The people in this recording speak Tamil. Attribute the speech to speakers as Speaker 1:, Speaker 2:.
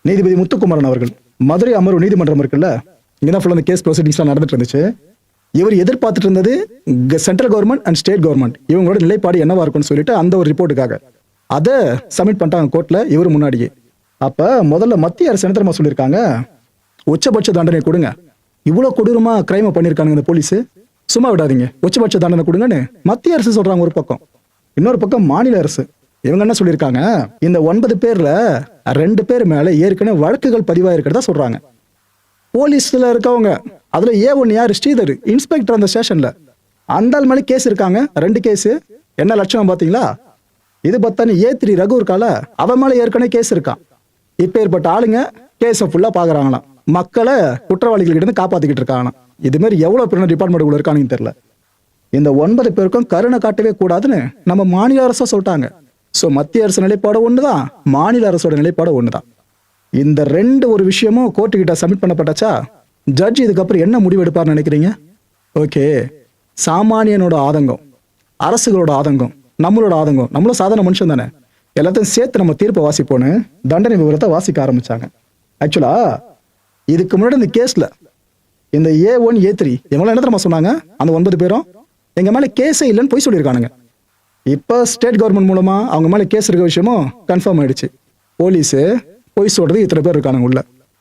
Speaker 1: நீதிபதி முத்துக்குமரன் அவர்கள், மதுரை அமர்வு நீதிமன்றம் இருக்குல்ல, இங்கதான் ஃபுல்லா அந்த கேஸ் ப்ரொசீடிங்ஸ்லாம் நடந்துட்டு இருந்துச்சு. இவர் எதிர்பார்த்துட்டு இருந்தது central government and state government இவங்களோட நிலைப்பாடு என்னவா இருக்கும்னு சொல்லிட்டு அந்த ஒரு ரிப்போர்ட்டுக்காக அதை சப்மிட் பண்ணிட்டாங்க கோர்ட்ல இவர் முன்னாடியே. அப்ப முதல்ல மத்திய அரசு என்ன தெரியுமா சொல்லியிருக்காங்க, உச்சபட்ச தண்டனை கொடுங்க, இவ்வளவு கொடூரமா கிரைம் பண்ணிருக்காங்க இந்த போலீஸ், சும்மா விடாதீங்க, உச்சபட்ச தண்டனை கொடுங்கன்னு மத்திய அரசு சொல்றாங்க ஒரு பக்கம். இன்னொரு பக்கம் மாநில அரசு இவங்க என்ன சொல்லியிருக்காங்க, இந்த 9 பேர்ல 2 பேர் மேல ஏற்கனவே வழக்குகள் பதிவாயிருக்கிறதா சொல்றாங்க. போலீஸ்ல இருக்கவங்க அதுல A1 யார், ஸ்ரீதர் இன்ஸ்பெக்டர் அந்த ஸ்டேஷன்ல, அந்த ஆள் மேல கேஸ் இருக்காங்க, 2 கேஸ். என்ன லட்சணம் பாத்தீங்களா? இது பத்தானி A3 ரகு இருக்கால, அவன் மேல ஏற்கனவே கேஸ் இருக்கான். இப்ப ஏற்பட்ட ஆளுங்க கேஸை ஃபுல்லா பாக்குறாங்களாம், மக்களை குற்றவாளிகள் கிட்ட இருந்து காப்பாத்திக்கிட்டு இருக்காங்களாம். இது மாதிரி எவ்வளவு பெரிய டிபார்ட்மெண்ட் இருக்கானுன்னு தெரியல. இந்த 9 பேருக்கும் கருணை காட்டவே கூடாதுன்னு நம்ம மாநில அரசா சொல்லிட்டாங்க. சோ மத்திய அரசு நிலைப்பாடு ஒண்ணுதான், மாநில அரசோட நிலைப்பாடு ஒண்ணுதான். இந்த 2 ஒரு விஷயமும் கோர்ட்டு கிட்ட சப்மிட் பண்ணப்பட்டாச்சா, ஜட்ஜ் இதுக்கப்புறம் என்ன முடிவு எடுப்பார்னு நினைக்கிறீங்க? ஓகே, சாமானியனோட ஆதங்கம், அரசுகளோட ஆதங்கம், நம்மளோட ஆதங்கம், நம்மளும் சாதாரண மனுஷன் தானே, எல்லாத்தையும் சேர்த்து நம்ம தீர்ப்பை வாசிப்போன்னு தண்டனை விவரத்தை வாசிக்க ஆரம்பிச்சாங்க. ஆக்சுவலா இதுக்கு முன்னாடி இந்த கேஸ்ல இந்த A1 A3 இவங்களாம் என்ன தெரியுமா சொன்னாங்க, அந்த 9 பேரும் எங்க மேல கேஸே இல்லைன்னு போய் சொல்லியிருக்கானுங்க. இப்ப ஸ்டேட் கவர்மெண்ட் மூலமா அவங்க மேல கேஸ் இருக்க விஷயமும் கன்ஃபார்ம் ஆயிடுச்சு. போலீஸ் போய் சொல்றது இத்தனை பேர் இருக்கானுங்க உள்ள.